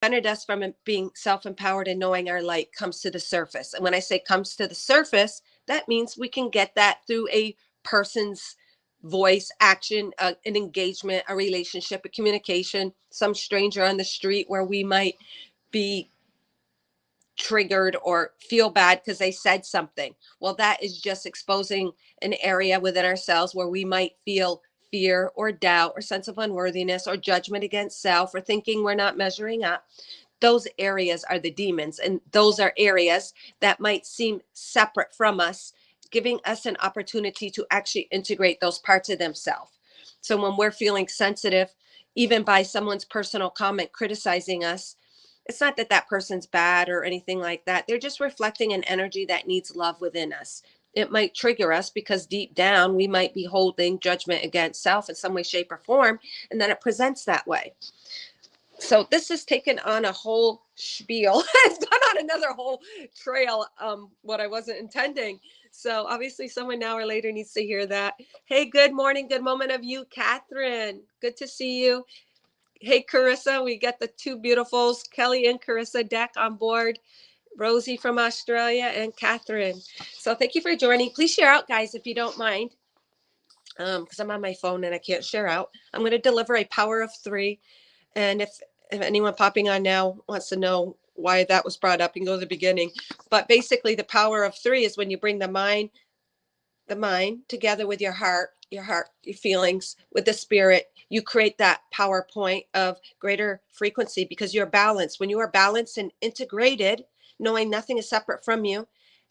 prevented us from being self-empowered and knowing our light comes to the surface. And when I say comes to the surface, that means we can get that through a person's voice, action, an engagement, a relationship, a communication, some stranger on the street where we might be triggered or feel bad because they said something. Well, that is just exposing an area within ourselves where we might feel fear or doubt or sense of unworthiness or judgment against self or thinking we're not measuring up. Those areas are the demons, and those are areas that might seem separate from us, giving us an opportunity to actually integrate those parts of themselves. So when we're feeling sensitive, even by someone's personal comment criticizing us, it's not that that person's bad or anything like that. They're just reflecting an energy that needs love within us. It might trigger us because deep down we might be holding judgment against self in some way, shape, or form, and then it presents that way. So this has taken on a whole spiel. It's gone on another whole trail, what I wasn't intending. So obviously someone now or later needs to hear that. Hey, good morning, good moment of you, Catherine. Good to see you. Hey, Carissa, we get the two beautifuls, Kelly and Carissa Deck on board, Rosie from Australia, and Catherine. So thank you for joining. Please share out, guys, if you don't mind, because I'm on my phone and I can't share out. I'm going to deliver a power of 3. And if anyone popping on now wants to know why that was brought up, you can go to the beginning. But basically, the power of 3 is when you bring the mind together with your heart, your feelings, with the spirit, you create that power point of greater frequency because you're balanced. When you are balanced and integrated, knowing nothing is separate from you,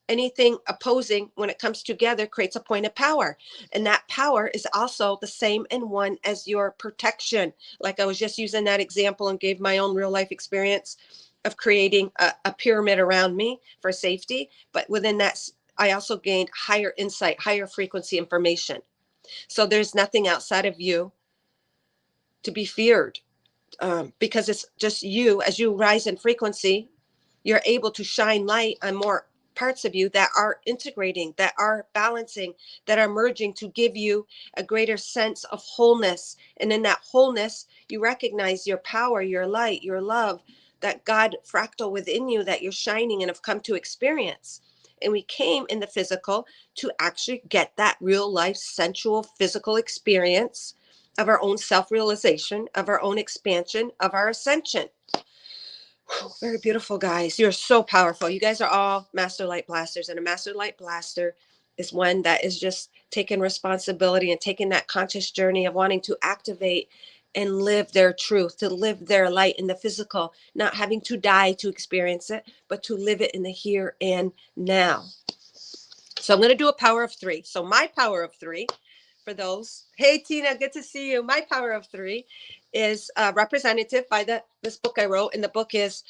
anything opposing when it comes together creates a point of power. And that power is also the same and one as your protection. Like I was just using that example and gave my own real life experience of creating a pyramid around me for safety. But within that, I also gained higher insight, higher frequency information. So there's nothing outside of you to be feared, because it's just you. As you rise in frequency, you're able to shine light on more parts of you that are integrating, that are balancing, that are merging to give you a greater sense of wholeness. And in that wholeness, you recognize your power, your light, your love, that God fractal within you that you're shining and have come to experience. And we came in the physical to actually get that real life, sensual, physical experience of our own self realization, of our own expansion, of our ascension. Very beautiful, guys. You're so powerful. You guys are all master light blasters, and a master light blaster is one that is just taking responsibility and taking that conscious journey of wanting to activate and live their truth, to live their light in the physical, not having to die to experience it, but to live it in the here and now. So I'm going to do a power of 3. So my power of 3, for those, hey Tina, good to see you. My power of 3 is representative by this book I wrote, and the book is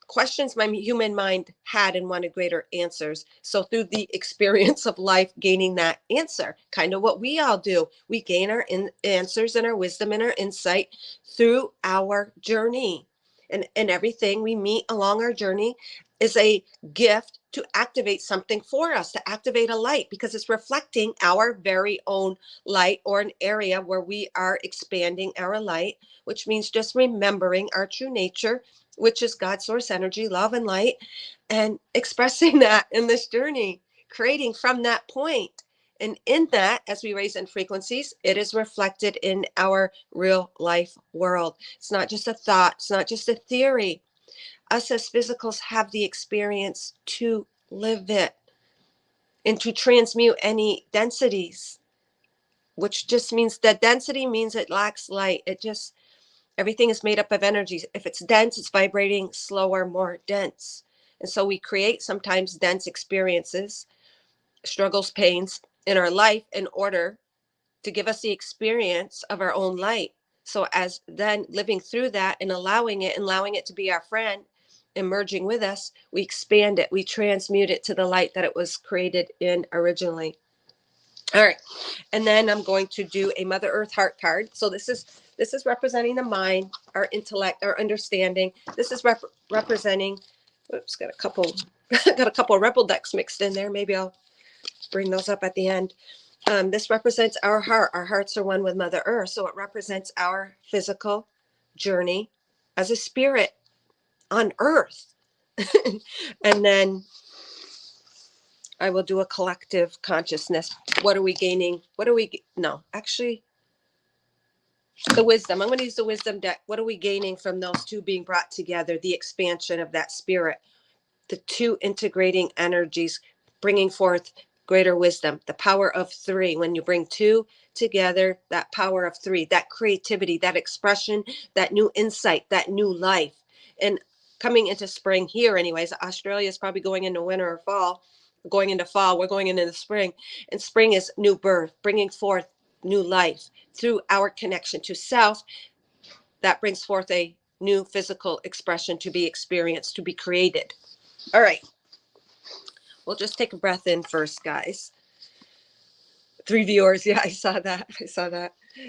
questions my human mind had and wanted greater answers. So through the experience of life, gaining that answer, kind of what we all do. We gain our answers and our wisdom and our insight through our journey. And everything we meet along our journey is a gift to activate something for us, to activate a light, because it's reflecting our very own light, or an area where we are expanding our light, which means just remembering our true nature, which is God, source, energy, love, and light, and expressing that in this journey, creating from that point. And in that, as we raise in frequencies, it is reflected in our real life world. It's not just a thought, it's not just a theory. Us as physicals have the experience to live it and to transmute any densities, which just means that density means it lacks light. It just, everything is made up of energy. If it's dense, it's vibrating slower, more dense. And so we create sometimes dense experiences, struggles, pains in our life in order to give us the experience of our own light. So as then living through that and allowing it to be our friend, emerging with us, we expand it, we transmute it to the light that it was created in originally. All right. And then I'm going to do a Mother Earth heart card. So this is representing the mind, our intellect, our understanding. This is representing, oops, got a couple of rebel decks mixed in there. Maybe I'll bring those up at the end. This represents our heart. Our hearts are one with Mother Earth. So it represents our physical journey as a spirit. on earth. And then I will do a collective consciousness. What are we gaining? No, actually, the wisdom. I'm going to use the wisdom deck. What are we gaining from those two being brought together? The expansion of that spirit, the two integrating energies, bringing forth greater wisdom, the power of three. When you bring two together, that power of three, that creativity, that expression, that new insight, that new life. And coming into spring here, anyways, Australia is probably going into winter or fall, going into fall, we're going into the spring. And spring is new birth, bringing forth new life through our connection to self. That brings forth a new physical expression to be experienced, to be created. All right. We'll just take a breath in first, guys. 3 viewers. Yeah, I saw that.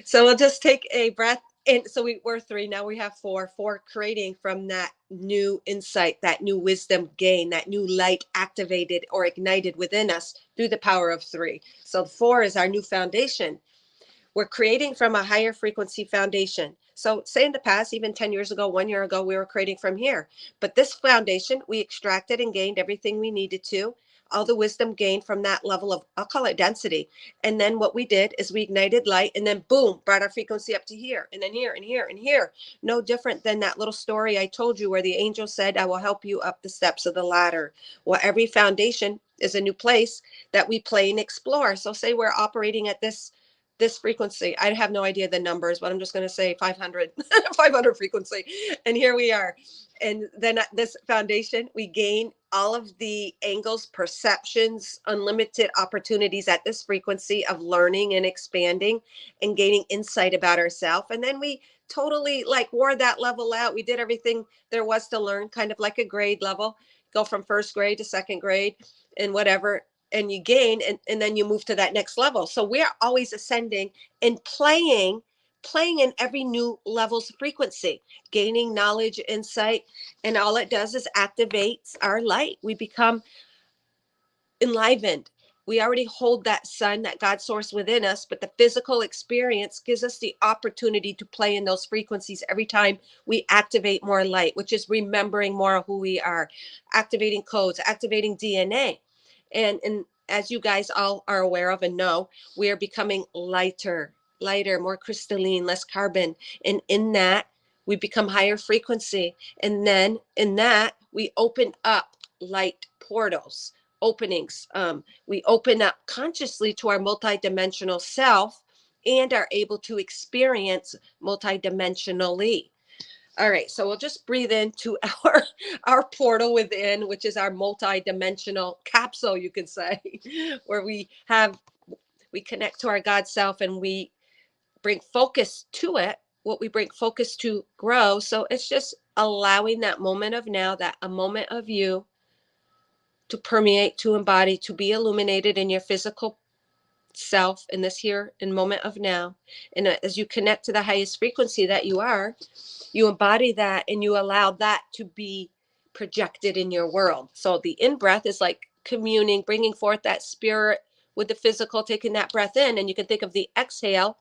So we'll just take a breath in. So we're 3. Now we have 4. 4 creating from that new insight, that new wisdom gain, that new light activated or ignited within us through the power of 3. So 4 is our new foundation. We're creating from a higher frequency foundation. So say in the past, even 10 years ago, 1 year ago, we were creating from here. But this foundation, we extracted and gained everything we needed to, all the wisdom gained from that level of, I'll call it density. And then what we did is we ignited light and then boom, brought our frequency up to here and then here and here and here. No different than that little story I told you where the angel said, I will help you up the steps of the ladder. Well, every foundation is a new place that we play and explore. So say we're operating at this frequency. I have no idea the numbers, but I'm just going to say 500, 500 frequency. And here we are. And then at this foundation, we gain all of the angles, perceptions, unlimited opportunities at this frequency of learning and expanding and gaining insight about ourselves. And then we totally like wore that level out. We did everything there was to learn, kind of like a grade level, go from first grade to second grade and whatever, and you gain, and then you move to that next level. So we're always ascending and playing in every new level's frequency, gaining knowledge, insight, and all it does is activates our light. We become enlivened. We already hold that sun, that God source within us, but the physical experience gives us the opportunity to play in those frequencies every time we activate more light, which is remembering more of who we are, activating codes, activating DNA. And as you guys all are aware of and know, we are becoming lighter, more crystalline, less carbon. And in that, we become higher frequency. And then in that, we open up light portals, openings. We open up consciously to our multidimensional self and are able to experience multidimensionally. All right, so we'll just breathe into our portal within, which is our multi-dimensional capsule, you could say, where we connect to our God self and we bring focus to it. What we bring focus to grow. So it's just allowing that moment of now, that a moment of you to permeate, to embody, to be illuminated in your physical self in this here and moment of now. And as you connect to the highest frequency that you are, you embody that and you allow that to be projected in your world. So the in-breath is like communing, bringing forth that spirit with the physical, taking that breath in. And you can think of the exhale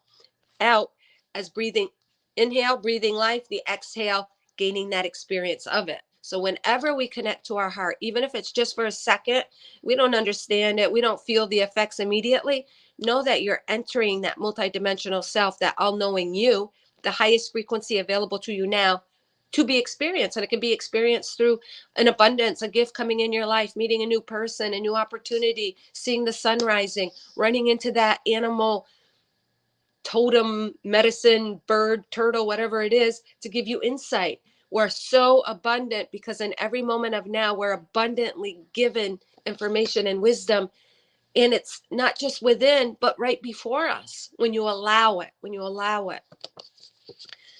out as breathing, inhale, breathing life, the exhale, gaining that experience of it. So whenever we connect to our heart, even if it's just for a second, we don't understand it, we don't feel the effects immediately, know that you're entering that multidimensional self, that all-knowing you, the highest frequency available to you now to be experienced. And it can be experienced through an abundance, a gift coming in your life, meeting a new person, a new opportunity, seeing the sun rising, running into that animal totem, medicine, bird, turtle, whatever it is, to give you insight. We're so abundant because in every moment of now, we're abundantly given information and wisdom. And it's not just within, but right before us when you allow it,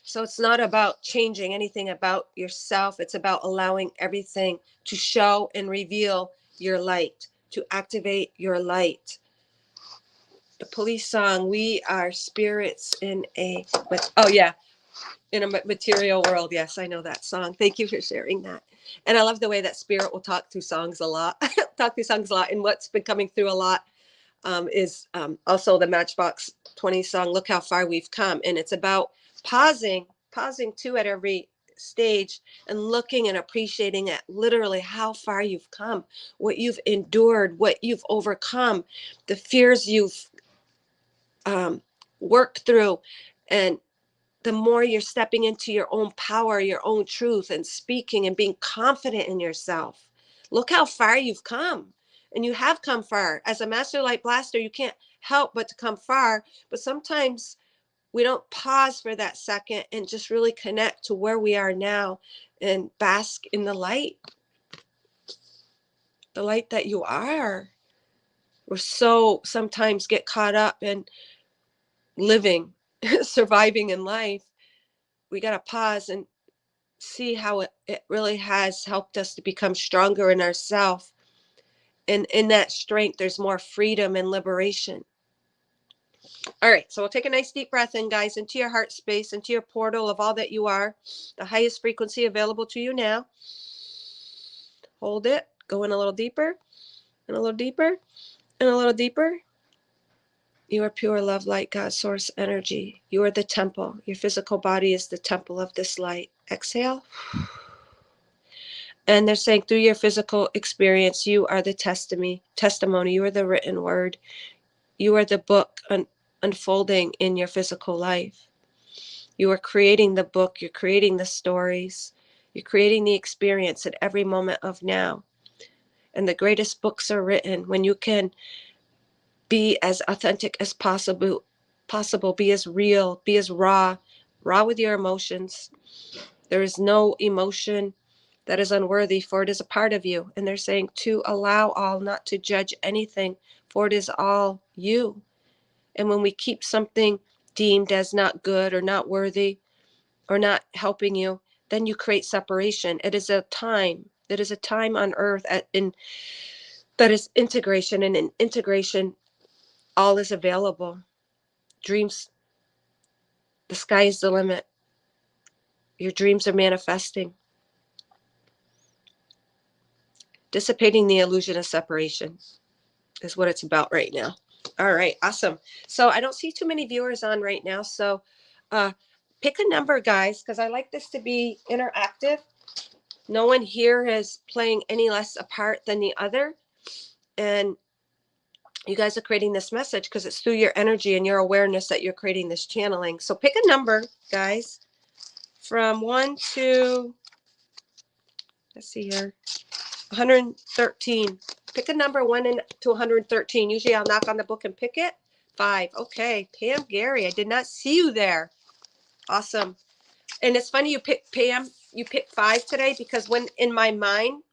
So it's not about changing anything about yourself. It's about allowing everything to show and reveal your light, to activate your light. The Police song, we are spirits in a, in a material world. Yes, I know that song. Thank you for sharing that. And I love the way that Spirit will talk through songs a lot. And what's been coming through a lot is also the Matchbox 20 song, Look How Far We've Come. And it's about pausing too at every stage and looking and appreciating at literally how far you've come, what you've endured, what you've overcome, the fears you've worked through. And the more you're stepping into your own power, your own truth, and speaking and being confident in yourself. Look how far you've come. And you have come far. As a Master Light Blaster, you can't help but to come far. But sometimes we don't pause for that second and just really connect to where we are now and bask in the light that you are. We're so sometimes get caught up in living, surviving in life. We got to pause and see how it really has helped us to become stronger in ourselves. And in that strength, there's more freedom and liberation. All right, so we'll take a nice deep breath in, guys, into your heart space, into your portal of all that you are, the highest frequency available to you now. Hold it, go in a little deeper, and a little deeper, and a little deeper. You are pure love, light, God, source, energy. You are the temple. Your physical body is the temple of this light. Exhale. And they're saying through your physical experience, you are the testimony. You are the written word. You are the book unfolding in your physical life. You are creating the book. You're creating the stories. You're creating the experience at every moment of now. And the greatest books are written when you can be as authentic as possible, be as real, be as raw with your emotions. There is no emotion that is unworthy, for it is a part of you. And they're saying to allow all, not to judge anything, for it is all you. And when we keep something deemed as not good or not worthy or not helping you, then you create separation. It is a time. It is a time on earth that is integration. And in integration, all is available. Dreams, the sky is the limit. Your dreams are manifesting. Dissipating the illusion of separation is what it's about right now. All right, awesome. So I don't see too many viewers on right now. So pick a number, guys, because I like this to be interactive. No one here is playing any less a part than the other. And you guys are creating this message because it's through your energy and your awareness that you're creating this channeling. So pick a number, guys, from 1 to, let's see here, 113. Pick a number 1 to 113. Usually I'll knock on the book and pick it. 5. Okay. Pam Gary, I did not see you there. Awesome. And it's funny you pick Pam, you picked 5 today because when in my mind,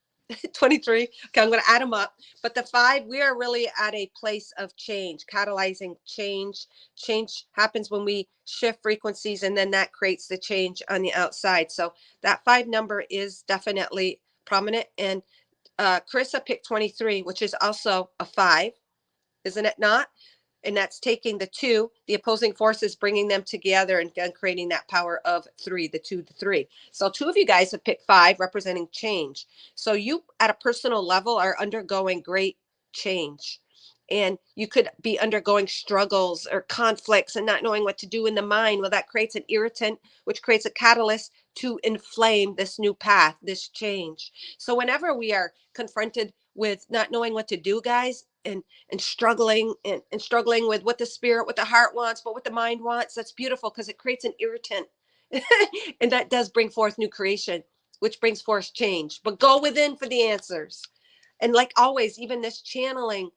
23. Okay, I'm going to add them up. But the 5, we are really at a place of change, catalyzing change. Change happens when we shift frequencies, and then that creates the change on the outside. So that 5 number is definitely prominent. And Carissa picked 23, which is also a 5, isn't it not? And that's taking the 2, the opposing forces, bringing them together and creating that power of 3, the 2, the 3. So 2 of you guys have picked 5, representing change. So you at a personal level are undergoing great change. And you could be undergoing struggles or conflicts and not knowing what to do in the mind. Well, that creates an irritant, which creates a catalyst to inflame this new path, this change. So whenever we are confronted with not knowing what to do, guys, and struggling and struggling with what the spirit, what the heart wants, but what the mind wants, that's beautiful because it creates an irritant. And that does bring forth new creation, which brings forth change. But go within for the answers. And like always, even this channeling,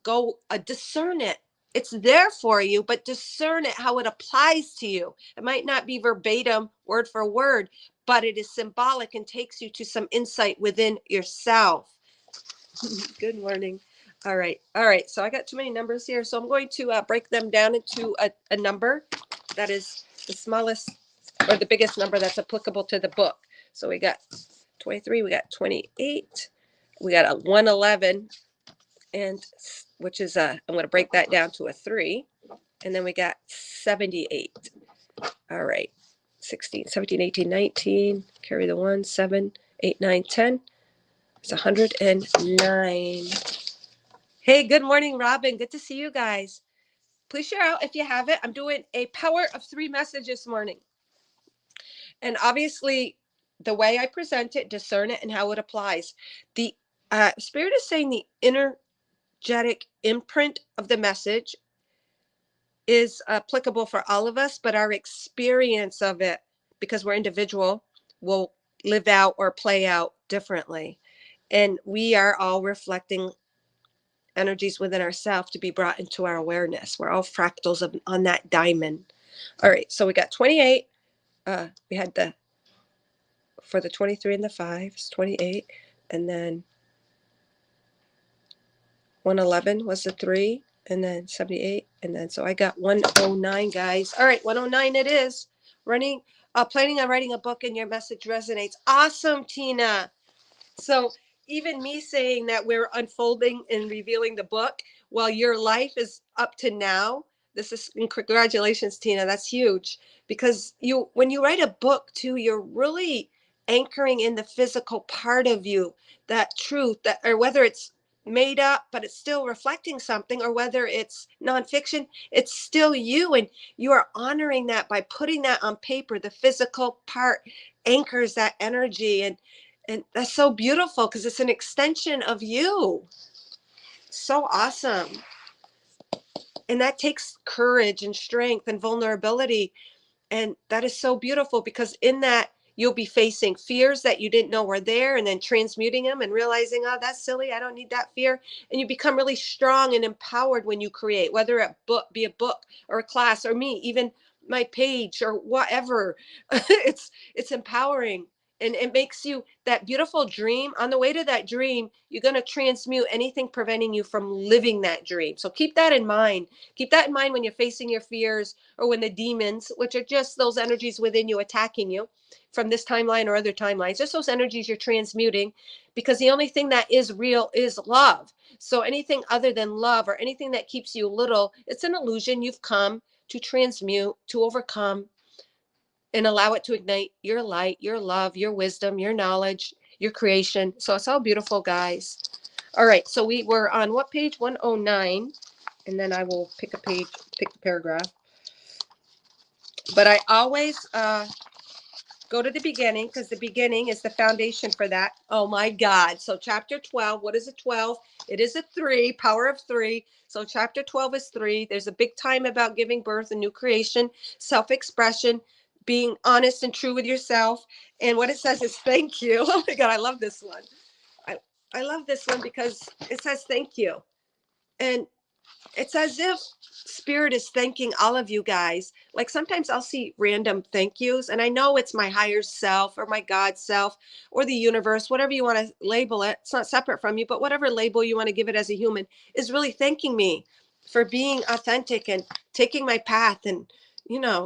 go discern it. It's there for you, but discern it how it applies to you. It might not be verbatim, word for word, but it is symbolic and takes you to some insight within yourself. Good morning. All right. All right. So I got too many numbers here. So I'm going to break them down into a number that is the smallest or the biggest number that's applicable to the book. So we got 23, we got 28, we got a 111, and which is I'm going to break that down to a 3. And then we got 78. All right. 16, 17, 18, 19. Carry the 1, 7, 8, 9, 10. It's 109. Hey, good morning, Robin. Good to see you guys. Please share out if you have it. I'm doing a power of 3 message this morning. And obviously, the way I present it, discern it, and how it applies. The Spirit is saying the energetic imprint of the message is applicable for all of us, but our experience of it, because we're individual, will live out or play out differently. And we are all reflecting energies within ourselves to be brought into our awareness. We're all fractals on that diamond. All right, so we got 28. We had the for the 23 and the 5s, 28, and then 111 was the 3, and then 78, and then so I got 109, guys. All right, 109 it is. Running, planning on writing a book, and your message resonates. Awesome, Tina. So even me saying that we're unfolding and revealing the book while your life is up to now, this is, and congratulations, Tina. That's huge, because when you write a book too, you're really anchoring in the physical part of you, that truth, that, or whether it's made up but it's still reflecting something, or whether it's nonfiction, it's still you, and you are honoring that by putting that on paper. The physical part anchors that energy, and that's so beautiful because it's an extension of you. So awesome. And that takes courage and strength and vulnerability. And that is so beautiful, because in that, you'll be facing fears that you didn't know were there, and then transmuting them and realizing, oh, that's silly. I don't need that fear. And you become really strong and empowered when you create, whether it be a book or a class, or me, even my page or whatever. It's empowering. And it makes you that beautiful dream. On the way to that dream, you're going to transmute anything preventing you from living that dream. So keep that in mind. Keep that in mind when you're facing your fears, or when the demons, which are just those energies within you attacking you from this timeline or other timelines, just those energies you're transmuting, because the only thing that is real is love. So anything other than love, or anything that keeps you little, it's an illusion. You've come to transmute, to overcome, and allow it to ignite your light, your love, your wisdom, your knowledge, your creation. So it's all beautiful, guys. All right, so we were on what page? 109. And then I will pick the paragraph. But I always go to the beginning, because the beginning is the foundation for that. Oh my God. So chapter 12, what is a 12? It is a 3, power of 3. So chapter 12 is 3. There's a big time about giving birth, a new creation, self-expression, being honest and true with yourself. And what it says is thank you. Oh my God, I love this one. I love this one because it says thank you. And it's as if spirit is thanking all of you guys. Like sometimes I'll see random thank yous, and I know it's my higher self or my God self or the universe, whatever you want to label it. It's not separate from you, but whatever label you want to give it as a human is really thanking me for being authentic and taking my path, and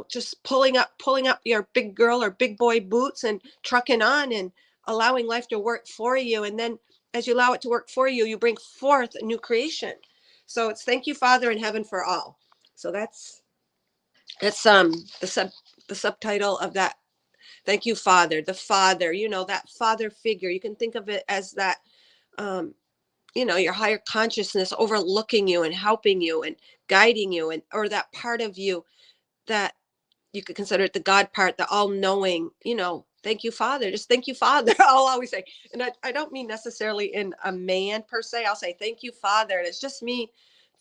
just pulling up your big girl or big boy boots and trucking on, and allowing life to work for you. And then as you allow it to work for you, you bring forth a new creation. So it's thank you, Father in heaven, for all. So that's the subtitle of that. Thank you, Father. The Father, that Father figure. You can think of it as that, your higher consciousness overlooking you and helping you and guiding you, and or that part of you that you could consider it the God part, the all-knowing. Thank you, Father. Just thank you, Father. I'll always say, and I don't mean necessarily in a man per se. I'll say thank you, Father, and it's just me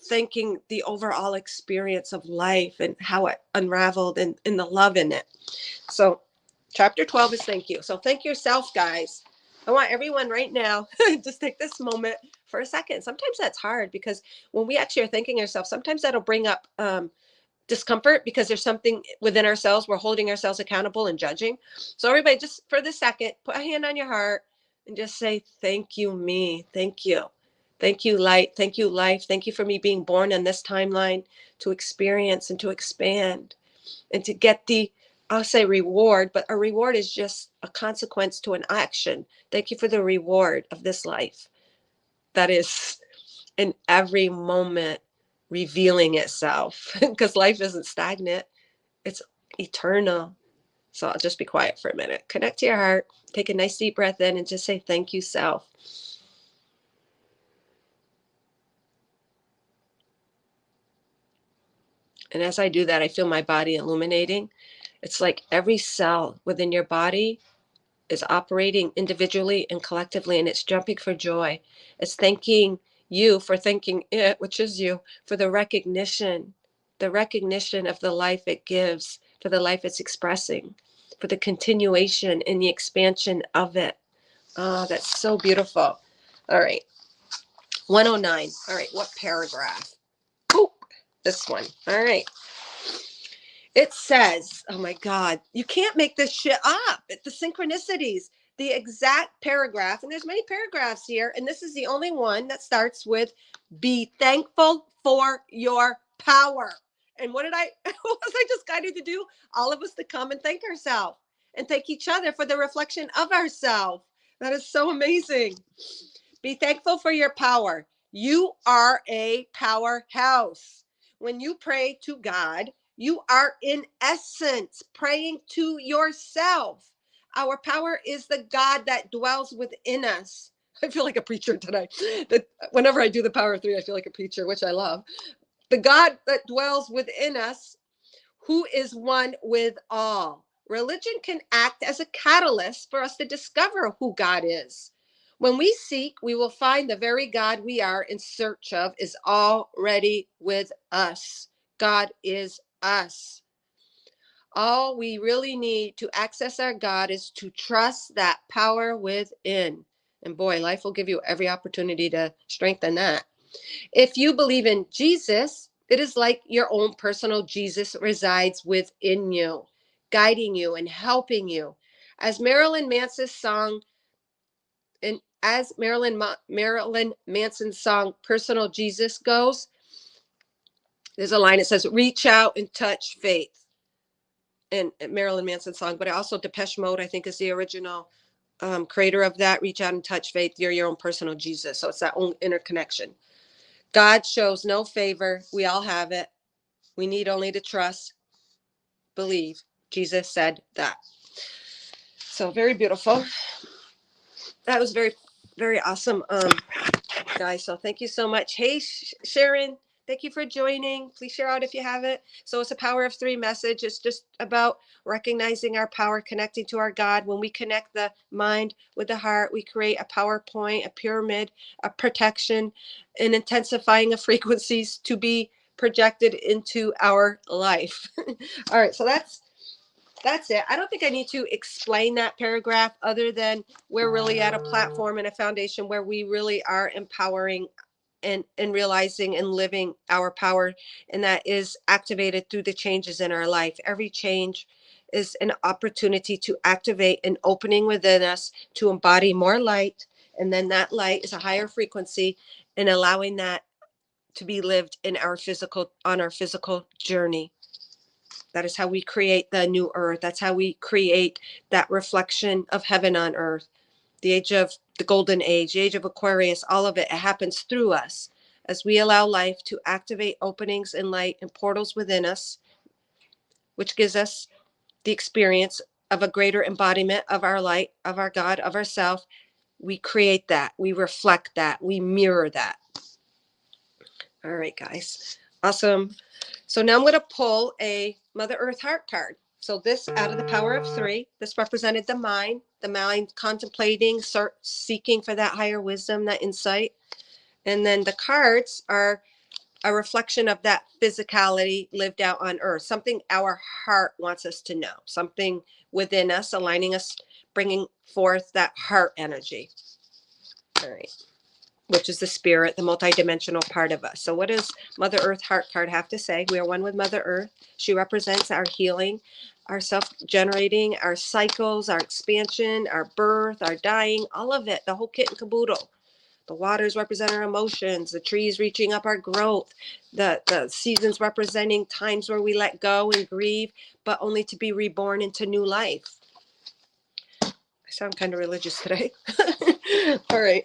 thanking the overall experience of life and how it unraveled, and the love in it. So chapter 12 is thank you. So thank yourself, guys. I want everyone right now just take this moment for a second. Sometimes that's hard, because when we actually are thanking ourselves, sometimes that'll bring up discomfort, because there's something within ourselves. We're holding ourselves accountable and judging. So everybody, just for the second, put a hand on your heart and just say, thank you, me. Thank you. Thank you, light. Thank you, life. Thank you for me being born in this timeline to experience and to expand and to get I'll say reward, but a reward is just a consequence to an action. Thank you for the reward of this life that is in every moment revealing itself, because life isn't stagnant, it's eternal. So I'll just be quiet for a minute. Connect to your heart, take a nice deep breath in, and just say thank you, self. And as I do that, I feel my body illuminating, It's like every cell within your body is operating individually and collectively, and it's jumping for joy. It's thanking you for thinking it, which is you, for the recognition of the life it gives, for the life it's expressing, for the continuation and the expansion of it. Oh, that's so beautiful. All right. 109. All right. What paragraph? Oh, this one. All right. It says, oh my God, you can't make this shit up. The synchronicities, the exact paragraph, and there's many paragraphs here, and this is the only one that starts with be thankful for your power. And what did what was I just guided to do? All of us to come and thank ourselves and thank each other for the reflection of ourselves. That is so amazing. Be thankful for your power. You are a powerhouse. When you pray to God, you are in essence praying to yourself. Our power is the God that dwells within us. I feel like a preacher today. Whenever I do the power of three, I feel like a preacher, which I love. The God that dwells within us, who is one with all. Religion can act as a catalyst for us to discover who God is. When we seek, we will find the very God we are in search of is already with us. God is us. All we really need to access our God is to trust that power within. And boy, life will give you every opportunity to strengthen that. If you believe in Jesus, it is like your own personal Jesus resides within you, guiding you and helping you. As Marilyn Manson's song, and as Marilyn Manson's song "Personal Jesus" goes, there's a line that says, "Reach out and touch faith." And Marilyn Manson's song, but also Depeche Mode, I think, is the original creator of that. Reach out and touch faith. You're your own personal Jesus. So it's that own interconnection. God shows no favor. We all have it. We need only to trust, believe. Jesus said that. So very beautiful. That was very, very awesome, guys. So thank you so much. Hey, Sharon, thank you for joining. Please share out if you haven't. So it's a power of three message. It's just about recognizing our power, connecting to our God. When we connect the mind with the heart, we create a PowerPoint, a pyramid, a protection, and intensifying of frequencies to be projected into our life. All right, so that's it. I don't think I need to explain that paragraph other than we're really at a platform and a foundation where we really are empowering and realizing and living our power. And that is activated through the changes in our life. Every change is an opportunity to activate an opening within us to embody more light. And then that light is a higher frequency and allowing that to be lived in on our physical journey. That is how we create the new earth. That's how we create that reflection of heaven on earth. The age of the golden age, the age of Aquarius, all of it happens through us as we allow life to activate openings in light and portals within us, which gives us the experience of a greater embodiment of our light, of our God, of ourself. We create that, we reflect that, we mirror that. All right, guys. Awesome. So now I'm going to pull a Mother Earth Heart card. So this, out of the power of three, this represented the mind contemplating, seeking for that higher wisdom, that insight. And then the cards are a reflection of that physicality lived out on earth, something our heart wants us to know, something within us, aligning us, bringing forth that heart energy. All right. Which is the spirit, the multidimensional part of us. So what does Mother Earth Heart card have to say? We are one with Mother Earth. She represents our healing, our self-generating, our cycles, our expansion, our birth, our dying, all of it, the whole kit and caboodle. The waters represent our emotions, the trees reaching up our growth, the seasons representing times where we let go and grieve, but only to be reborn into new life. I sound kind of religious today. All right.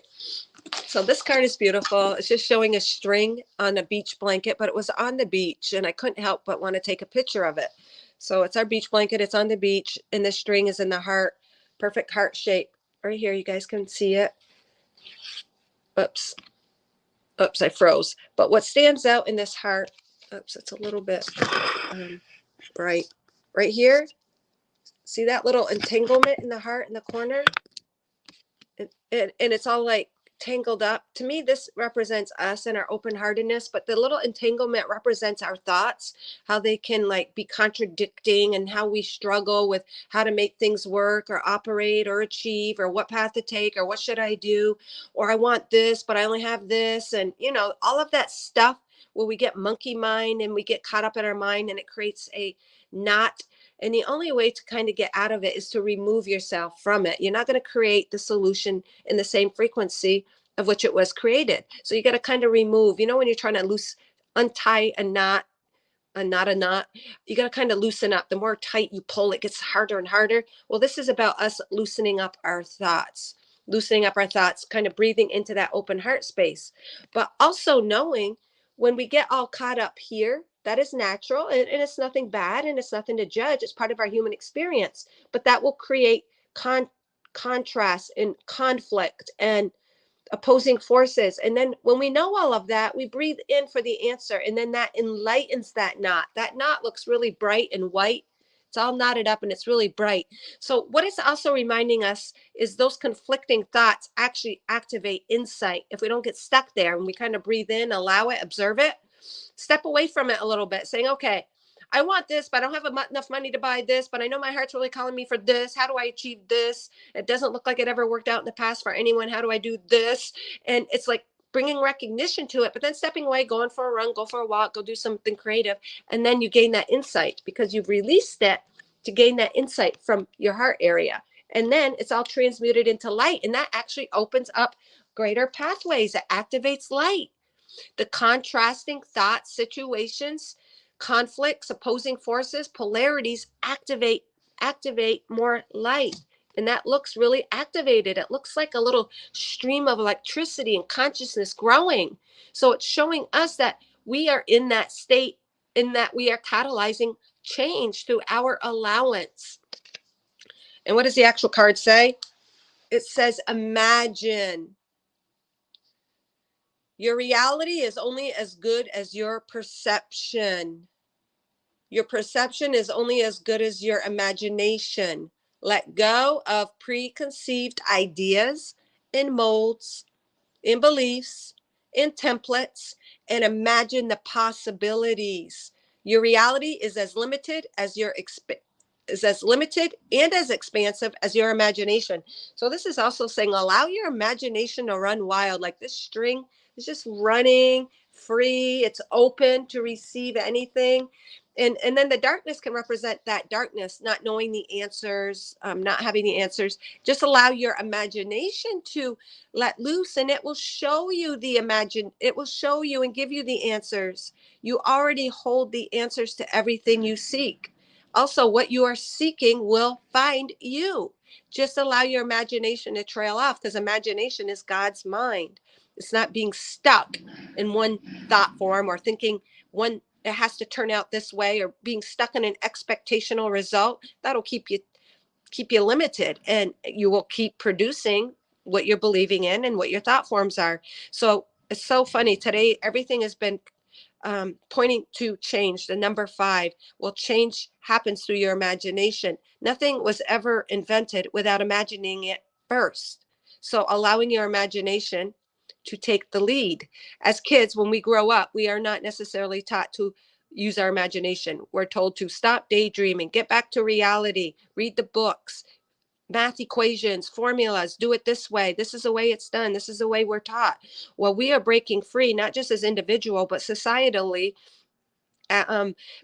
So this card is beautiful. It's just showing a string on a beach blanket, but it was on the beach and I couldn't help but want to take a picture of it. So it's our beach blanket. It's on the beach and the string is in the heart, perfect heart shape right here. You guys can see it. Oops, I froze. But what stands out in this heart, oops, it's a little bit bright right here. See that little entanglement in the heart in the corner? And it's all like tangled up. To me, this represents us and our open-heartedness, but the little entanglement represents our thoughts, how they can like be contradicting, and how we struggle with how to make things work or operate or achieve, or what path to take, or what should I do, or I want this but I only have this, and all of that stuff, where we get monkey mind and we get caught up in our mind, and it creates a knot. And the only way to kind of get out of it is to remove yourself from it. You're not going to create the solution in the same frequency of which it was created. So you got to kind of remove, when you're trying to untie a knot, you got to kind of loosen up. The more tight you pull, it gets harder and harder. Well, this is about us loosening up our thoughts, kind of breathing into that open heart space, but also knowing when we get all caught up here, that is natural, and it's nothing bad, and it's nothing to judge. It's part of our human experience, but that will create contrast and conflict and opposing forces. And then when we know all of that, we breathe in for the answer, and then that enlightens that knot. That knot looks really bright and white. It's all knotted up and it's really bright. So what it's also reminding us is those conflicting thoughts actually activate insight. If we don't get stuck there and we kind of breathe in, allow it, observe it, step away from it a little bit, saying, okay, I want this, but I don't have enough money to buy this, but I know my heart's really calling me for this. How do I achieve this? It doesn't look like it ever worked out in the past for anyone. How do I do this? And it's like bringing recognition to it, but then stepping away, going for a run, go for a walk, go do something creative. And then you gain that insight because you've released it to gain that insight from your heart area. And then it's all transmuted into light. And that actually opens up greater pathways. It activates light. The contrasting thoughts, situations, conflicts, opposing forces, polarities activate more light. And that looks really activated. It looks like a little stream of electricity and consciousness growing. So it's showing us that we are in that state, in that we are catalyzing change through our allowance. And what does the actual card say? It says, imagine. Your reality is only as good as your perception. Your perception is only as good as your imagination. Let go of preconceived ideas and molds, in beliefs, in templates, and imagine the possibilities. Your reality is as limited as is as limited and as expansive as your imagination. So this is also saying allow your imagination to run wild. Like this string is just running free. It's open to receive anything. And then the darkness can represent that darkness, not knowing the answers, not having the answers. Just allow your imagination to let loose, and it will show you it will show you and give you the answers. You already hold the answers to everything you seek. Also, what you are seeking will find you. Just allow your imagination to trail off, because imagination is God's mind. It's not being stuck in one thought form or thinking it has to turn out this way, or being stuck in an expectational result. That'll keep you limited, and you will keep producing what you're believing in and what your thought forms are. So it's so funny today. Everything has been pointing to change. The number 5. Well, change happens through your imagination. Nothing was ever invented without imagining it first. So allowing your imagination to take the lead. As kids, when we grow up, we are not necessarily taught to use our imagination. We're told to stop daydreaming, get back to reality, read the books, math equations, formulas, do it this way. This is the way it's done. This is the way we're taught. Well, we are breaking free, not just as individual, but societally,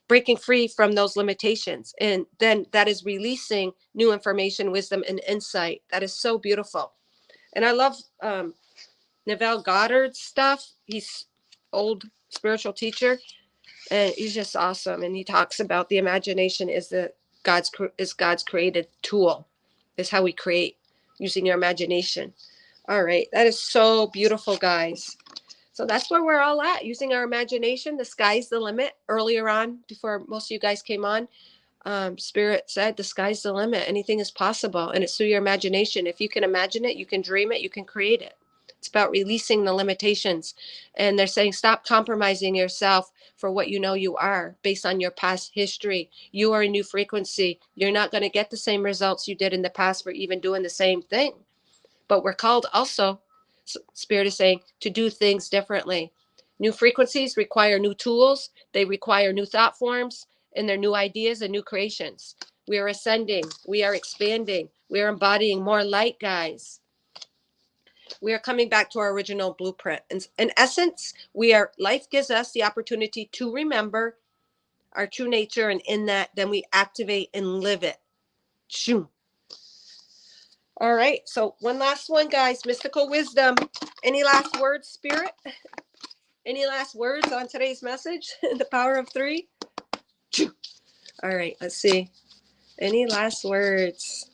breaking free from those limitations. And then that is releasing new information, wisdom, and insight. That is so beautiful. And I love Neville Goddard's stuff. He's old spiritual teacher, and he's just awesome. And he talks about the imagination is God's created tool, is how we create using your imagination. All right, that is so beautiful, guys. So that's where we're all at, using our imagination. The sky's the limit. Earlier on, before most of you guys came on, Spirit said the sky's the limit. Anything is possible, and it's through your imagination. If you can imagine it, you can dream it, you can create it. It's about releasing the limitations. And they're saying, stop compromising yourself for what you know you are based on your past history. You are a new frequency. You're not going to get the same results you did in the past for even doing the same thing. But we're called also, Spirit is saying, to do things differently. New frequencies require new tools. They require new thought forms, and they're new ideas and new creations. We are ascending. We are expanding. We are embodying more light, guys. We are coming back to our original blueprint. In essence, life gives us the opportunity to remember our true nature, and in that, then we activate and live it. Shoo. All right, so one last one, guys. Mystical wisdom. Any last words, Spirit? Any last words on today's message? The power of 3? Shoo. All right, let's see. Any last words?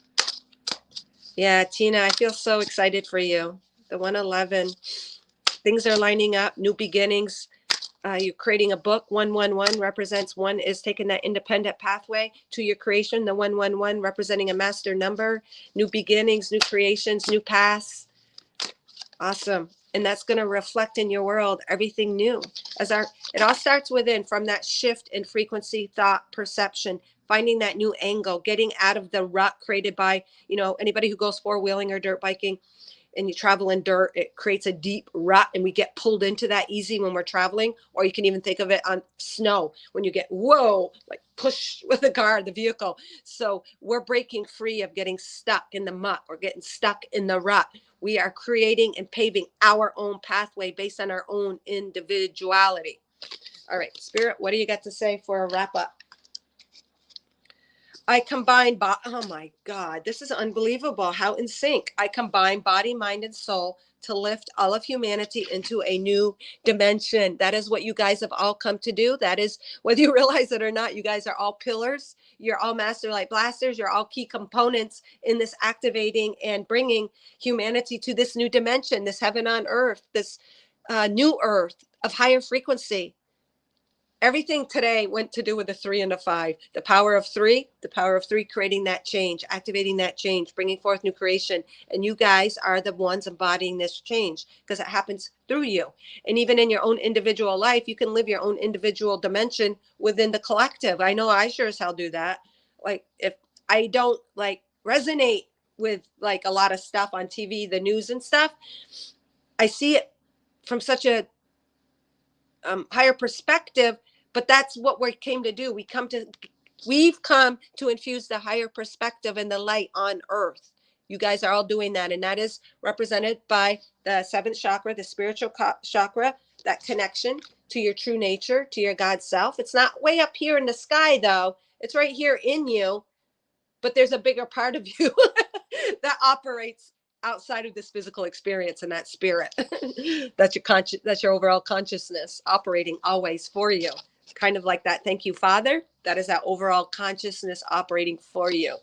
Yeah, Tina, I feel so excited for you. The 111. Things are lining up, new beginnings. You're creating a book. 111 represents one is taking that independent pathway to your creation. The 111 representing a master number, new beginnings, new creations, new paths. Awesome. And that's going to reflect in your world everything new. It all starts within, from that shift in frequency, thought, perception, finding that new angle, getting out of the rut created by, anybody who goes four-wheeling or dirt biking and you travel in dirt, it creates a deep rut and we get pulled into that easy when we're traveling. Or you can even think of it on snow when you get, whoa, like push with the vehicle. So we're breaking free of getting stuck in the muck or getting stuck in the rut. We are creating and paving our own pathway based on our own individuality. All right, Spirit, what do you got to say for a wrap up? Oh my God, this is unbelievable. How in sync. I combine body, mind, and soul to lift all of humanity into a new dimension. That is what you guys have all come to do. That is, whether you realize it or not, you guys are all pillars. You're all master light blasters. You're all key components in this activating and bringing humanity to this new dimension, this heaven on earth, this new earth of higher frequency. Everything today went to do with the 3 and the 5. The power of 3, creating that change, activating that change, bringing forth new creation. And you guys are the ones embodying this change because it happens through you. And even in your own individual life, you can live your own individual dimension within the collective. I know I sure as hell do that. Like, if I don't resonate with a lot of stuff on TV, the news and stuff, I see it from such a higher perspective. But that's what we came to do. We've come to infuse the higher perspective and the light on earth. You guys are all doing that. And that is represented by the 7th chakra, the spiritual chakra, that connection to your true nature, to your God self. It's not way up here in the sky, though. It's right here in you. But there's a bigger part of you that operates outside of this physical experience, and that spirit. That's your overall consciousness operating always for you. Kind of like that. Thank you, Father. That is that overall consciousness operating for you.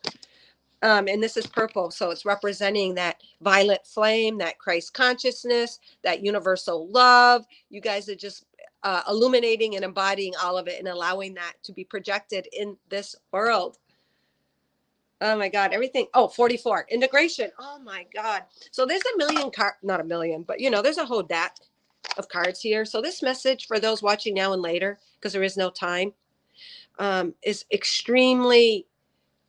And this is purple. So it's representing that violet flame, that Christ consciousness, that universal love. You guys are just illuminating and embodying all of it and allowing that to be projected in this world. Oh my God, everything. Oh, 44, integration. Oh my God. So there's a million not a million, but there's a whole deck of cards here. So this message for those watching now and later, because there is no time, is extremely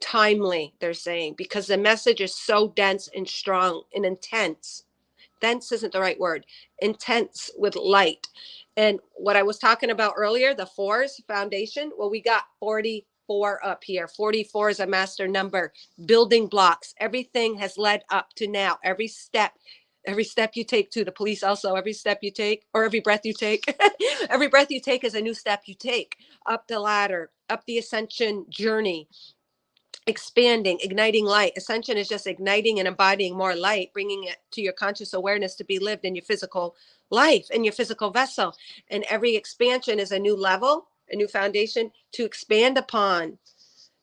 timely, they're saying, because the message is so dense and strong and intense. Dense isn't the right word. Intense with light. And what I was talking about earlier, the 4s foundation, well, we got 44 up here. 44 is a master number. Building blocks. Everything has led up to now. Every step you take to the police also, every step you take, or every breath you take, every breath you take is a new step you take up the ladder, up the ascension journey. Expanding, igniting light. Ascension is just igniting and embodying more light, bringing it to your conscious awareness to be lived in your physical life, in your physical vessel. And every expansion is a new level, a new foundation to expand upon.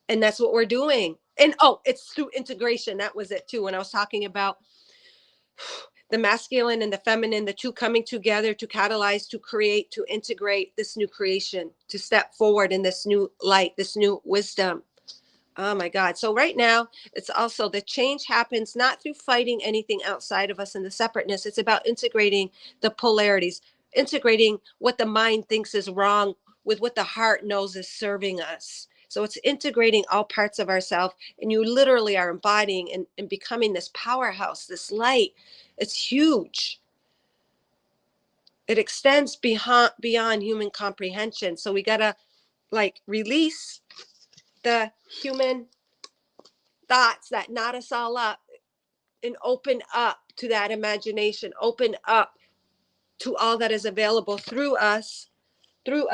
And that's what we're doing. And it's through integration. That was it too. When I was talking about the masculine and the feminine, the two coming together to catalyze, to create, to integrate this new creation, to step forward in this new light, this new wisdom. Oh my God. So right now, it's also the change happens not through fighting anything outside of us and the separateness. It's about integrating the polarities, integrating what the mind thinks is wrong with what the heart knows is serving us. So it's integrating all parts of ourself, and you literally are embodying and becoming this powerhouse, this light. It's huge. It extends beyond human comprehension. So we gotta like release the human thoughts that knot us all up and open up to that imagination, open up to all that is available through us, through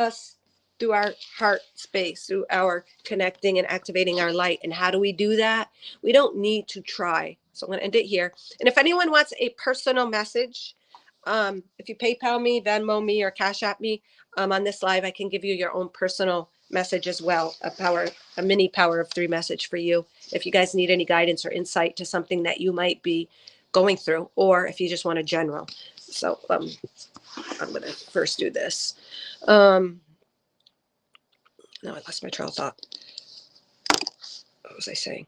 our heart space, through our connecting and activating our light. And how do we do that? We don't need to try. So I'm going to end it here. And if anyone wants a personal message, if you PayPal me, Venmo me, or Cash App me on this live, I can give you your own personal message as well, a mini power of three message for you. If you guys need any guidance or insight to something that you might be going through, or if you just want a general. So I'm going to first do this. Now I lost my trail of thought. What was I saying?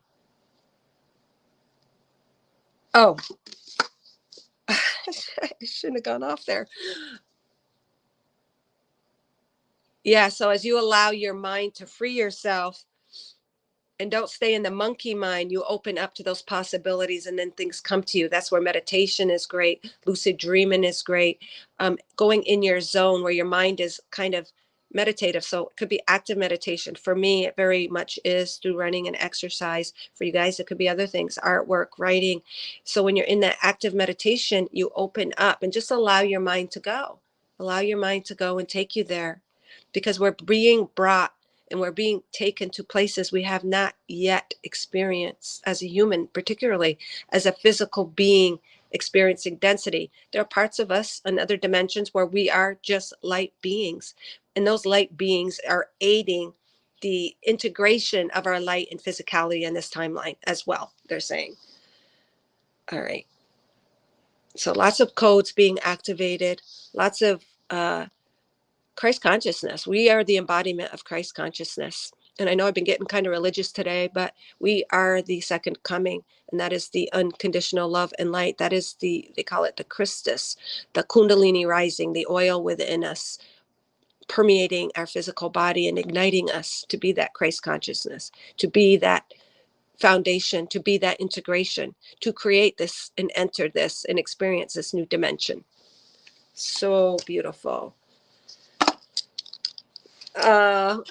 Oh, I shouldn't have gone off there. Yeah. So as you allow your mind to free yourself and don't stay in the monkey mind, you open up to those possibilities and then things come to you. That's where meditation is great. Lucid dreaming is great. Going in your zone where your mind is kind of meditative. So it could be active meditation. For me, it very much is through running and exercise. For you guys, it could be other things, artwork, writing. So when you're in that active meditation, you open up and just allow your mind to go. Allow your mind to go and take you there, because we're being brought and we're being taken to places we have not yet experienced as a human, particularly as a physical being experiencing density. There are parts of us in other dimensions where we are just light beings. And those light beings are aiding the integration of our light and physicality in this timeline as well, they're saying. All right. So lots of codes being activated, lots of Christ consciousness. We are the embodiment of Christ consciousness. And I know I've been getting kind of religious today, but we are the second coming. And that is the unconditional love and light. That is they call it the Christus, the Kundalini rising, the oil within us, permeating our physical body and igniting us to be that Christ consciousness, to be that foundation, to be that integration, to create this and enter this and experience this new dimension. So beautiful. Oh,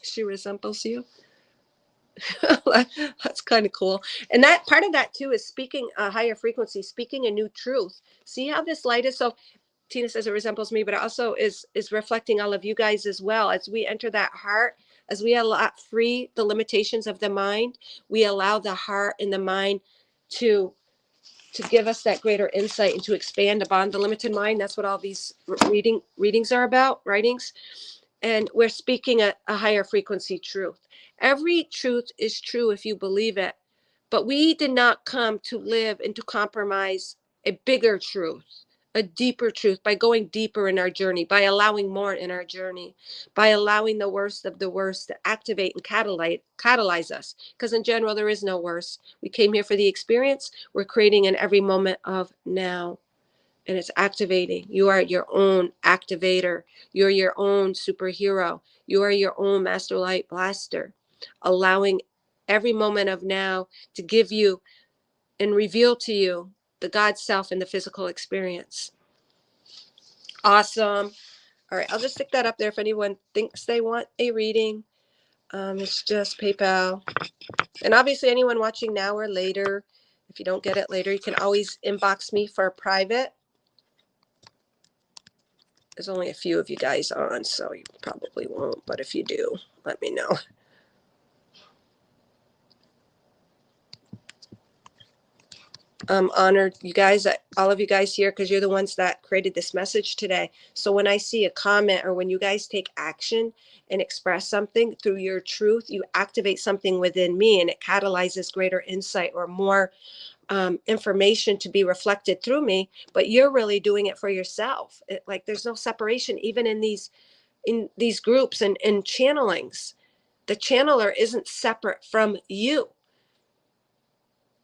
she resembles you. That's kind of cool. And that part of that too is speaking a higher frequency, speaking a new truth. See how this light is. So Tina says it resembles me, but it also is reflecting all of you guys as well. As we enter that heart, as we allow free the limitations of the mind, we allow the heart and the mind to give us that greater insight and to expand upon the limited mind. That's what all these readings are about, writings. And we're speaking a higher frequency truth. Every truth is true if you believe it, but we did not come to live and to compromise a bigger truth, a deeper truth, by going deeper in our journey, by allowing more in our journey, by allowing the worst of the worst to activate and catalyze us. Because in general, there is no worse. We came here for the experience. We're creating in every moment of now. And it's activating. You are your own activator. You're your own superhero. You are your own master light blaster, allowing every moment of now to give you and reveal to you the God self in the physical experience. Awesome. All right, I'll just stick that up there if anyone thinks they want a reading. It's just PayPal. And obviously anyone watching now or later, if you don't get it later, you can always inbox me for a private. There's only a few of you guys on, so you probably won't. But if you do, let me know. I'm honored, you guys, all of you guys here, because you're the ones that created this message today. So when I see a comment or when you guys take action and express something through your truth, you activate something within me and it catalyzes greater insight or more information to be reflected through me. But you're really doing it for yourself. Like there's no separation, even in these groups and channelings. The channeler isn't separate from you.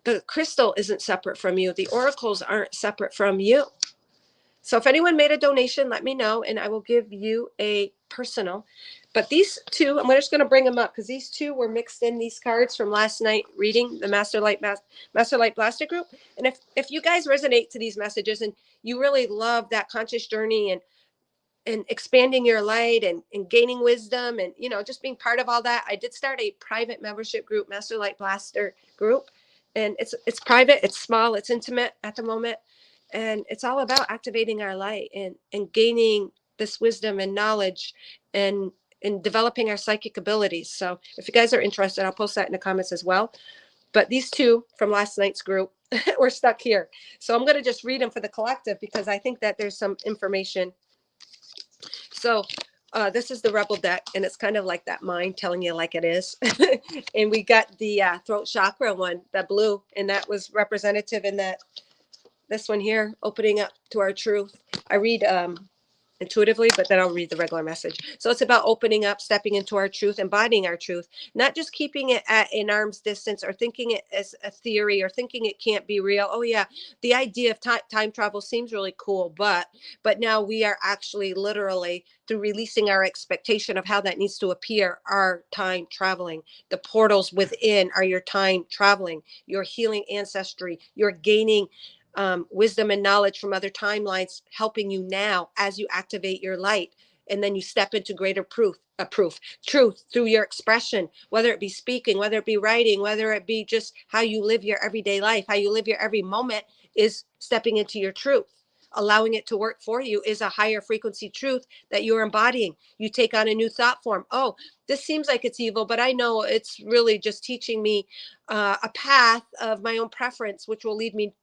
The crystal isn't separate from you. The oracles aren't separate from you. So if anyone made a donation, let me know and I will give you a personal. But these two, I'm just going to bring them up because these two were mixed in these cards from last night reading the Master Light Blaster group. And if you guys resonate to these messages and you really love that conscious journey and expanding your light and gaining wisdom and just being part of all that, I did start a private membership group, Master Light Blaster group, and it's private, it's small, it's intimate at the moment, and it's all about activating our light and gaining this wisdom and knowledge and developing our psychic abilities. So if you guys are interested, I'll post that in the comments as well. But these two from last night's group were stuck here, so I'm going to just read them for the collective because I think that there's some information. So this is the Rebel deck, and it's kind of like that mind telling you like it is. And we got the throat chakra one, the blue, and that was representative in that this one here, opening up to our truth. I read intuitively, but then I'll read the regular message. So it's about opening up, stepping into our truth, embodying our truth, not just keeping it at an arm's distance or thinking it as a theory or thinking it can't be real. Oh yeah, the idea of time travel seems really cool, but now we are actually literally, through releasing our expectation of how that needs to appear, are time traveling. The portals within are your time traveling, your healing ancestry, you're gaining wisdom and knowledge from other timelines, helping you now as you activate your light. And then you step into greater truth through your expression, whether it be speaking, whether it be writing, whether it be just how you live your everyday life, how you live your every moment is stepping into your truth. Allowing it to work for you is a higher frequency truth that you're embodying. You take on a new thought form. Oh, this seems like it's evil, but I know it's really just teaching me a path of my own preference, which will lead me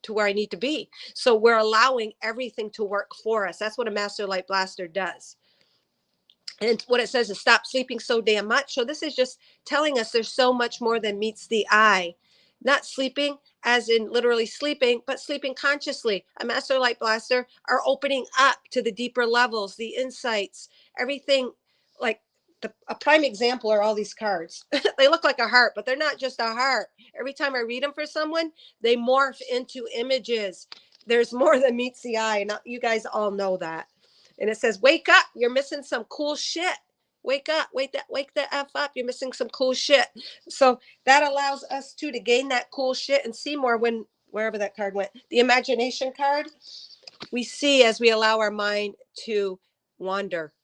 to where I need to be. So we're allowing everything to work for us. That's what a Master Light Blaster does. And what it says is stop sleeping so damn much. So this is just telling us there's so much more than meets the eye. Not sleeping as in literally sleeping, but sleeping consciously. A Master Light Blaster are opening up to the deeper levels, the insights, everything. Like a prime example are all these cards. They look like a heart, but they're not just a heart. Every time I read them for someone, they morph into images. There's more than meets the eye. And you guys all know that. And it says, wake up, you're missing some cool shit. Wake up, wake the F up. You're missing some cool shit. So that allows us to gain that cool shit and see more when wherever that card went. The imagination card, we see as we allow our mind to wander.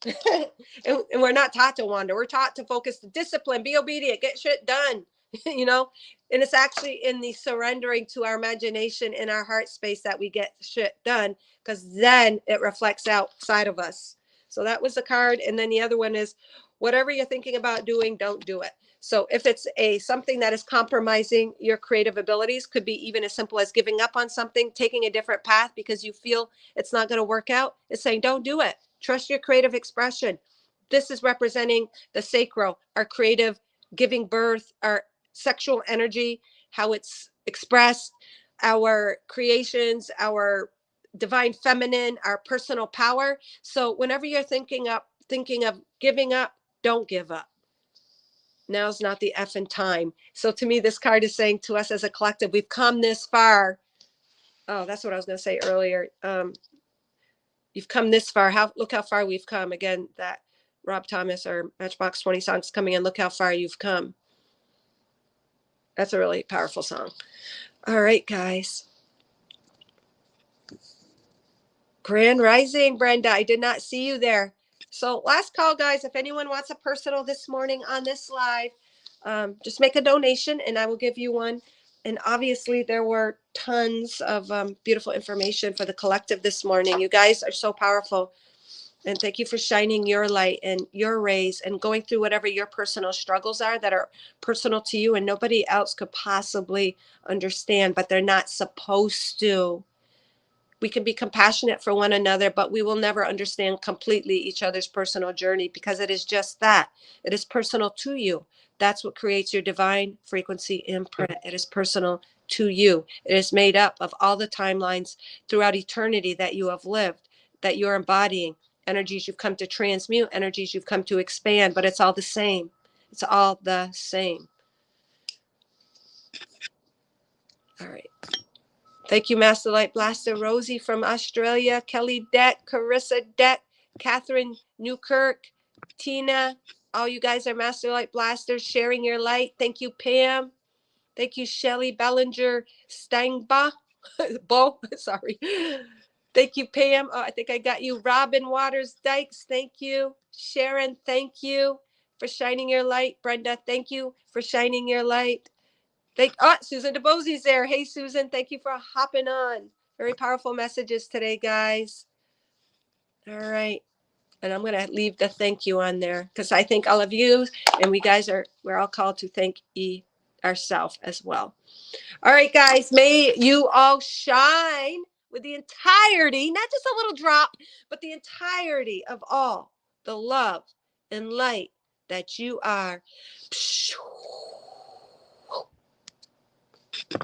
And we're not taught to wander. We're taught to focus, to discipline, be obedient, get shit done. And it's actually in the surrendering to our imagination in our heart space that we get shit done, because then it reflects outside of us. So that was the card. And then the other one is whatever you're thinking about doing, don't do it. So if it's something that is compromising your creative abilities, could be even as simple as giving up on something, taking a different path because you feel it's not going to work out. It's saying, don't do it. Trust your creative expression. This is representing the sacral, our creative giving birth, our sexual energy, how it's expressed, our creations, our divine feminine, our personal power. So whenever you're thinking of giving up, don't give up. Now's not the effing time. So to me, this card is saying to us as a collective, we've come this far. Oh, that's what I was going to say earlier. You've come this far. Look how far we've come. Again, that Rob Thomas or Matchbox 20 songs coming in. Look how far you've come. That's a really powerful song. All right, guys. Grand Rising, Brenda. I did not see you there. So last call, guys. If anyone wants a personal this morning on this live, just make a donation and I will give you one. And obviously there were tons of beautiful information for the collective this morning. You guys are so powerful. And thank you for shining your light and your rays and going through whatever your personal struggles are that are personal to you and nobody else could possibly understand, but they're not supposed to. We can be compassionate for one another, but we will never understand completely each other's personal journey because it is just that. It is personal to you. That's what creates your divine frequency imprint. It is personal to you. It is made up of all the timelines throughout eternity that you have lived, that you're embodying, energies you've come to transmute, energies you've come to expand, but it's all the same. It's all the same. All right. Thank you, Master Light Blaster. Rosie from Australia, Kelly Deck, Carissa Deck, Catherine Newkirk, Tina. All you guys are Master Light Blasters sharing your light. Thank you, Pam. Thank you, Shelly Bellinger Steinbach. Bo, sorry. Thank you, Pam. I think I got you. Robin Waters Dykes, thank you. Sharon, thank you for shining your light. Brenda, thank you for shining your light. Susan DeBosie's there. Hey, Susan, thank you for hopping on. Very powerful messages today, guys. All right. And I'm going to leave the thank you on there because I thank all of you. And we're all called to thank ourselves as well. All right, guys, may you all shine with the entirety, not just a little drop, but the entirety of all the love and light that you are.